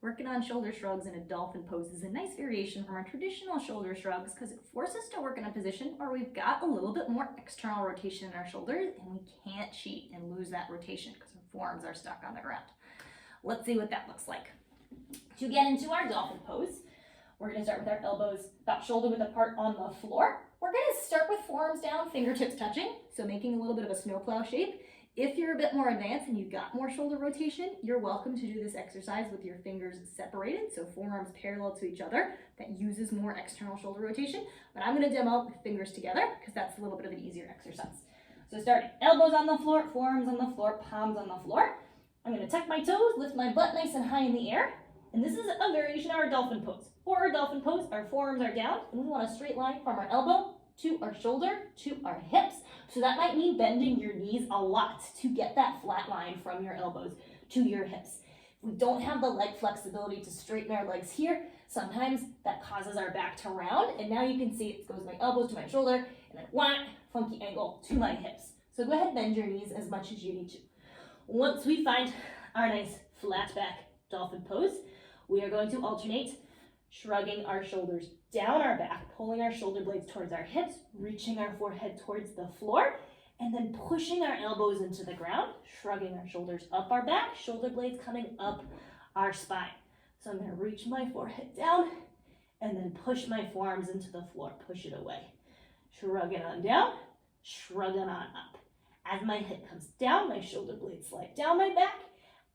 Working on shoulder shrugs in a dolphin pose is a nice variation from our traditional shoulder shrugs because it forces us to work in a position where we've got a little bit more external rotation in our shoulders and we can't cheat and lose that rotation because our forearms are stuck on the ground. Let's see what that looks like. To get into our dolphin pose, we're going to start with our elbows about shoulder width apart on the floor. We're going to start with forearms down, fingertips touching, so making a little bit of a snowplow shape. If you're a bit more advanced and you've got more shoulder rotation, you're welcome to do this exercise with your fingers separated, so forearms parallel to each other. That uses more external shoulder rotation, but I'm going to demo with fingers together because that's a little bit of an easier exercise. So starting, elbows on the floor, forearms on the floor, palms on the floor. I'm going to tuck my toes, lift my butt nice and high in the air, and this is a variation of our dolphin pose. For our dolphin pose, our forearms are down, and we want a straight line from our elbow to our shoulder to our hips. So that might mean bending your knees a lot to get that flat line from your elbows to your hips. If we don't have the leg flexibility to straighten our legs here, sometimes that causes our back to round, and now you can see it goes my elbows to my shoulder, and then whack, funky angle to my hips. So go ahead and bend your knees as much as you need to. Once we find our nice flat back dolphin pose, we are going to alternate shrugging our shoulders down our back, pulling our shoulder blades towards our hips, reaching our forehead towards the floor, and then pushing our elbows into the ground, shrugging our shoulders up our back, shoulder blades coming up our spine. So I'm going to reach my forehead down and then push my forearms into the floor, push it away. Shrug it on down, shrug it on up. As my head comes down, my shoulder blades slide down my back.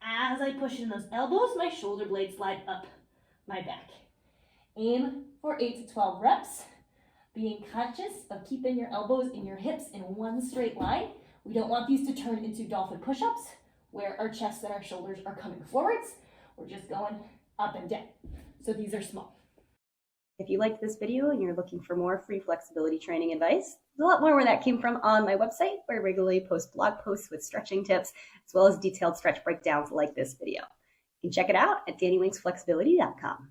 As I push in those elbows, my shoulder blades slide up my back. Aim for 8 to 12 reps, being conscious of keeping your elbows and your hips in one straight line. We don't want these to turn into dolphin push-ups where our chest and our shoulders are coming forwards. We're just going up and down. So these are small. If you liked this video and you're looking for more free flexibility training advice, there's a lot more where that came from on my website, where I regularly post blog posts with stretching tips, as well as detailed stretch breakdowns like this video. You can check it out at DannyWinksFlexibility.com.